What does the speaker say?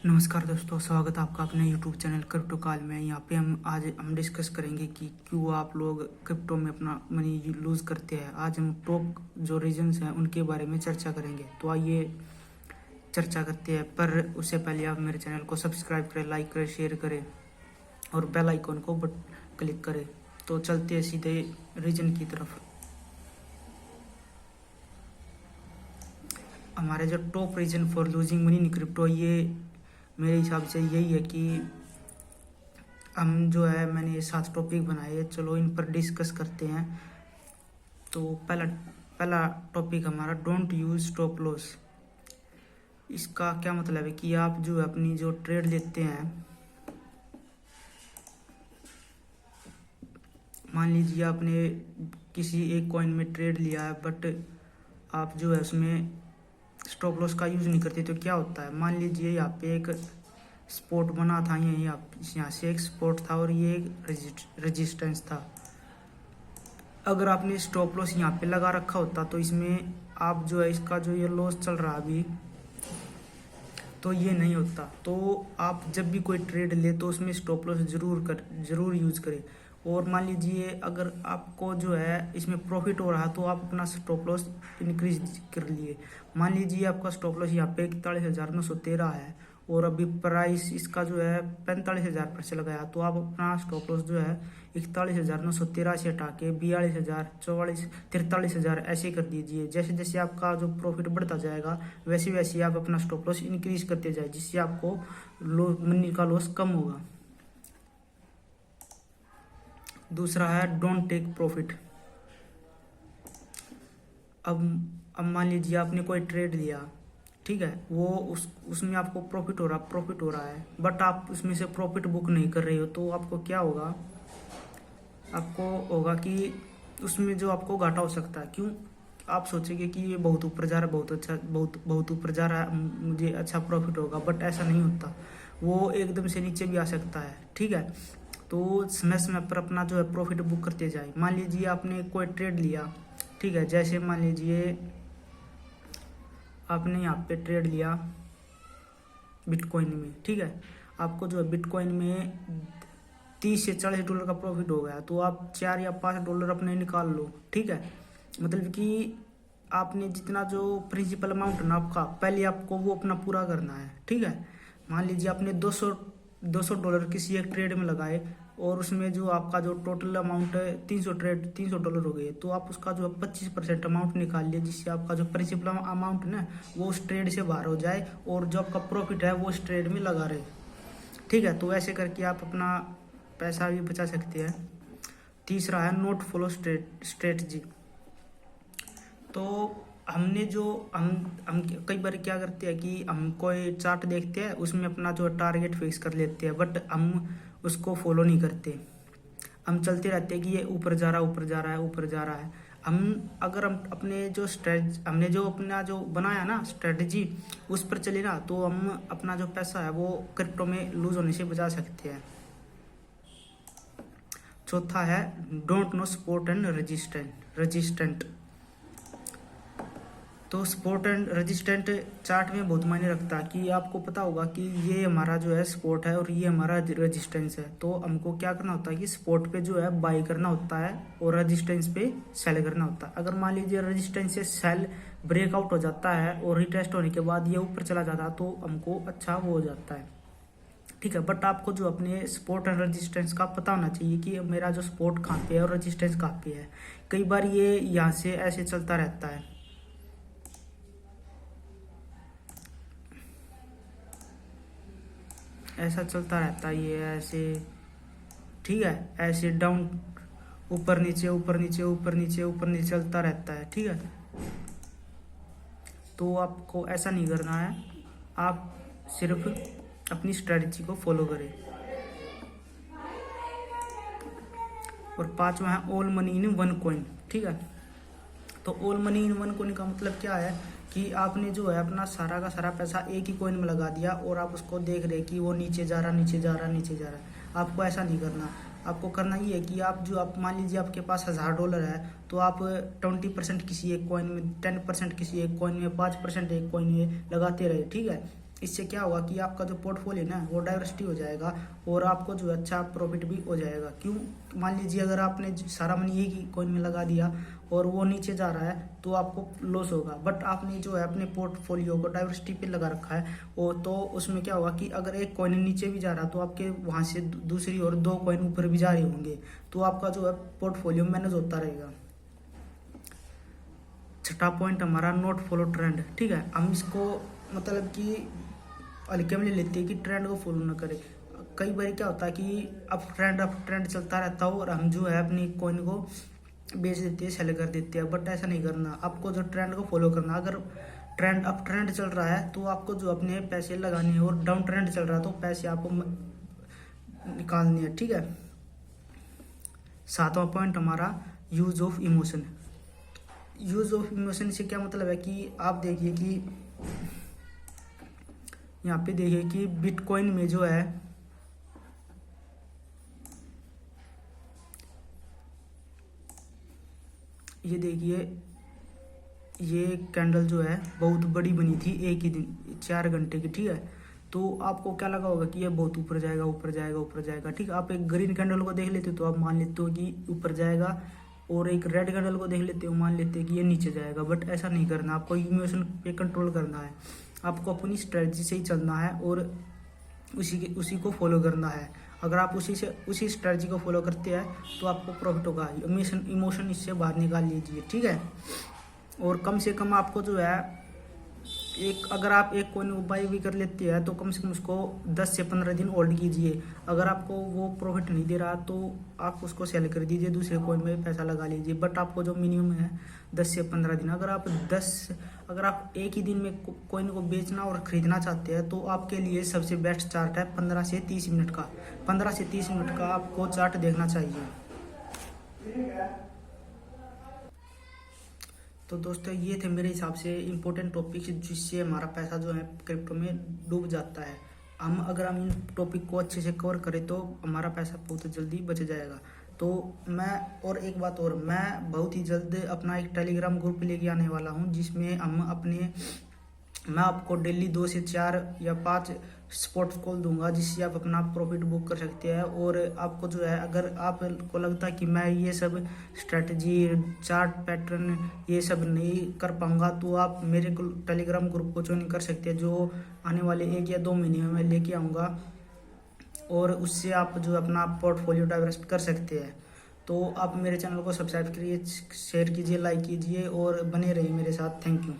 नमस्कार दोस्तों, स्वागत है आपका अपने YouTube चैनल क्रिप्टो कॉल में। यहाँ पे हम डिस्कस करेंगे कि क्यों आप लोग क्रिप्टो में अपना मनी लूज़ करते हैं। आज हम टॉप जो रीजंस हैं उनके बारे में चर्चा करेंगे। तो आइए चर्चा करते हैं, पर उससे पहले आप मेरे चैनल को सब्सक्राइब करें, लाइक करें, शेयर करें और बेल आइकॉन को क्लिक करें। तो चलते हैं सीधे रीजन की तरफ। हमारे जो top reason for losing money in crypto, ये मेरे हिसाब से यही है कि हम जो है मैंने 7 टॉपिक बनाए, चलो इन पर डिस्कस करते हैं। तो पहला टॉपिक हमारा डोंट यूज स्टॉप लॉस। इसका क्या मतलब है कि आप जो है अपनी जो ट्रेड लेते हैं, मान लीजिए आपने किसी एक कॉइन में ट्रेड लिया है, बट आप जो है उसमें स्टॉप लॉस का यूज़ नहीं करते, तो क्या होता है। मान लीजिए यहाँ पे एक स्पॉट बना था, यहाँ से एक स्पॉट था और ये एक रेजिस्टेंस था। अगर आपने स्टॉप लॉस यहाँ पे लगा रखा होता तो इसमें आप जो है इसका जो ये लॉस चल रहा अभी, तो ये नहीं होता। तो आप जब भी कोई ट्रेड ले तो उसमें स्टॉप लॉस ज़रूर यूज़ करें। और मान लीजिए अगर आपको जो है इसमें प्रॉफिट हो रहा तो आप अपना स्टॉप लॉस इंक्रीज कर लिए। मान लीजिए आपका स्टॉप लॉस यहाँ पे 41,913 है और अभी प्राइस इसका जो है 45,000 पर चल गया, तो आप अपना स्टॉप लॉस जो है 41,913 से हटा के 42,000, 44,000, 43,000 ऐसे कर दीजिए। जैसे जैसे आपका जो प्रॉफिट बढ़ता जाएगा वैसे वैसे आप अपना स्टॉप लॉस इंक्रीज करते जाए, जिससे आपको मनी का लॉस कम होगा। दूसरा है डोंट टेक प्रॉफिट। अब मान लीजिए आपने कोई ट्रेड लिया, ठीक है, वो उसमें आपको प्रॉफिट हो रहा है, बट आप उसमें से प्रॉफिट बुक नहीं कर रहे हो, तो आपको क्या होगा, आपको होगा कि उसमें जो आपको घाटा हो सकता है। क्यों? आप सोचेंगे कि ये बहुत ऊपर जा रहा है, बहुत अच्छा, बहुत ऊपर जा रहा है, मुझे अच्छा प्रॉफिट होगा, बट ऐसा नहीं होता। वो एकदम से नीचे भी आ सकता है, ठीक है। तो समय समय पर अपना जो है प्रॉफिट बुक करते जाए। मान लीजिए आपने कोई ट्रेड लिया, ठीक है, जैसे मान लीजिए आपने यहाँ पे ट्रेड लिया बिटकॉइन में, ठीक है, आपको जो है बिटकॉइन में 30 से 40 डॉलर का प्रॉफिट हो गया, तो आप 4 या 5 डॉलर अपने निकाल लो, ठीक है। मतलब कि आपने जितना जो प्रिंसिपल अमाउंट है ना आपका, पहले आपको वो अपना पूरा करना है, ठीक है। मान लीजिए आपने 200 डॉलर किसी एक ट्रेड में लगाए और उसमें जो आपका जो टोटल अमाउंट है 300 डॉलर हो गए, तो आप उसका जो 25% अमाउंट निकाल लिए, जिससे आपका जो प्रिंसिपल अमाउंट है ना वो उस ट्रेड से बाहर हो जाए और जो आपका प्रॉफिट है वो उस ट्रेड में लगा रहे, ठीक है। तो ऐसे करके आप अपना पैसा भी बचा सकते हैं। तीसरा है नोट फॉलो स्ट्रेटजी। तो हमने जो हम कई बार क्या करते हैं कि हम कोई चार्ट देखते हैं, उसमें अपना जो टारगेट फिक्स कर लेते हैं, बट हम उसको फॉलो नहीं करते। हम चलते रहते हैं कि ये ऊपर जा रहा है, ऊपर जा रहा है, ऊपर जा रहा है। अगर हम अपने जो हमने जो अपना जो बनाया ना स्ट्रेटजी, उस पर चले ना, तो हम अपना जो पैसा है वो क्रिप्टो में लूज होने से बचा सकते हैं। चौथा है don't know support and resistant. तो सपोर्ट एंड रेजिस्टेंट चार्ट में बहुत मायने रखता है कि आपको पता होगा कि ये हमारा जो है सपोर्ट है और ये हमारा रेजिस्टेंस है। तो हमको क्या करना होता है कि सपोर्ट पे जो है बाई करना होता है और रेजिस्टेंस पे सेल करना होता है। अगर मान लीजिए रेजिस्टेंस से सेल ब्रेकआउट हो जाता है और रिटेस्ट होने के बाद ये ऊपर चला जाता है, तो हमको अच्छा वो हो जाता है, ठीक है। बट आपको जो अपने सपोर्ट एंड रेजिस्टेंस का पता होना चाहिए कि मेरा जो सपोर्ट कहाँ पे है और रेजिस्टेंस कहाँ पे है। कई बार ये यहाँ से ऐसे चलता रहता है, ऐसा चलता रहता है, ये ऐसे, ठीक है, ऐसे डाउन, ऊपर नीचे ऊपर नीचे ऊपर नीचे ऊपर नीचे चलता रहता है, ठीक है। तो आपको ऐसा नहीं करना है, आप सिर्फ अपनी स्ट्रेटजी को फॉलो करें। और पांचवा है all money in one coin, ठीक है। तो all money in one coin का मतलब क्या है कि आपने जो है अपना सारा का सारा पैसा एक ही कॉइन में लगा दिया और आप उसको देख रहे कि वो नीचे जा रहा, नीचे जा रहा, नीचे जा रहा है। आपको ऐसा नहीं करना। आपको करना ये है कि आप मान लीजिए आपके पास $1000 है, तो आप 20% किसी एक कॉइन में, 10% किसी एक कॉइन में, 5% एक कॉइन में लगाते रहे, ठीक है। इससे क्या होगा कि आपका जो पोर्टफोलियो ना वो डाइवर्सिटी हो जाएगा और आपको जो अच्छा प्रॉफिट भी हो जाएगा। क्यों, मान लीजिए अगर आपने सारा मनी एक ही कॉइन में लगा दिया और वो नीचे जा रहा है तो आपको लॉस होगा। बट आपने जो है अपने पोर्टफोलियो को डाइवर्सिटी पे लगा रखा है वो, तो उसमें क्या होगा कि अगर एक कॉइन नीचे भी जा रहा है तो आपके वहाँ से दूसरी और 2 कॉइन ऊपर भी जा रहे होंगे, तो आपका जो है पोर्टफोलियो मैनेज होता रहेगा। छठा पॉइंट हमारा नॉट फॉलो ट्रेंड। ठीक है, हम इसको मतलब कि हल्के में ले लेते हैं कि ट्रेंड को फॉलो ना करें। कई बार क्या होता है कि अप ट्रेंड चलता रहता हो और हम जो है अपनी कॉइन को बेच देते हैं, सेल कर देते हैं। बट ऐसा नहीं करना, आपको जो ट्रेंड को फॉलो करना। अगर ट्रेंड अप ट्रेंड चल रहा है तो आपको जो अपने पैसे लगाने हैं और डाउन ट्रेंड चल रहा है तो पैसे आपको निकालने हैं। ठीक है, सातवां पॉइंट हमारा use of emotion. Use of emotion से क्या मतलब है कि आप देखिए कि यहाँ पे देखिए कि बिटकॉइन में जो है ये देखिए ये कैंडल जो है बहुत बड़ी बनी थी एक ही दिन 4 घंटे की। ठीक है, तो आपको क्या लगा होगा कि ये बहुत ऊपर जाएगा ऊपर जाएगा ऊपर जाएगा। ठीक है, आप एक ग्रीन कैंडल को देख लेते हो तो आप मान लेते हो कि ऊपर जाएगा और एक रेड कैंडल को देख लेते हो मान लेते हो कि ये नीचे जाएगा। बट ऐसा नहीं करना, आपको इमोशन पे कंट्रोल करना है, आपको अपनी स्ट्रेटजी से ही चलना है और उसी को फॉलो करना है। अगर आप उसी स्ट्रेटजी को फॉलो करते हैं तो आपको प्रॉफिट होगा। इमोशन इससे बाहर निकाल लीजिए। ठीक है, और कम से कम आपको जो है अगर आप एक कॉइन को बाई भी कर लेते हैं तो कम से कम उसको 10 से 15 दिन होल्ड कीजिए। अगर आपको वो प्रॉफिट नहीं दे रहा तो आप उसको सेल कर दीजिए, दूसरे कॉइन में पैसा लगा लीजिए। बट आपको जो मिनिमम है 10 से 15 दिन। अगर आप एक ही दिन में कॉइन को बेचना और खरीदना चाहते हैं तो आपके लिए सबसे बेस्ट चार्ट है 15 से 30 मिनट का। 15 से 30 मिनट का आपको चार्ट देखना चाहिए। तो दोस्तों ये थे मेरे हिसाब से इम्पोर्टेंट टॉपिक्स जिससे हमारा पैसा जो है क्रिप्टो में डूब जाता है। अगर हम इन टॉपिक को अच्छे से कवर करें तो हमारा पैसा बहुत जल्दी बच जाएगा। तो और एक बात और, मैं बहुत ही जल्द अपना एक टेलीग्राम ग्रुप लेके आने वाला हूँ जिसमें मैं आपको डेली 2 से 4 या 5 स्पॉट्स कॉल दूंगा जिससे आप अपना प्रॉफिट बुक कर सकते हैं। और आपको जो है अगर आपको लगता है कि मैं ये सब स्ट्रेटजी चार्ट पैटर्न ये सब नहीं कर पाऊंगा तो आप मेरे टेलीग्राम ग्रुप को ज्वाइन कर सकते हैं, जो आने वाले 1 या 2 महीने में मैं लेके आऊँगा और उससे आप जो अपना पोर्टफोलियो डाइवर्सिफाई कर सकते हैं। तो आप मेरे चैनल को सब्सक्राइब करिए, शेयर कीजिए, लाइक कीजिए और बने रहिए मेरे साथ। Thank you.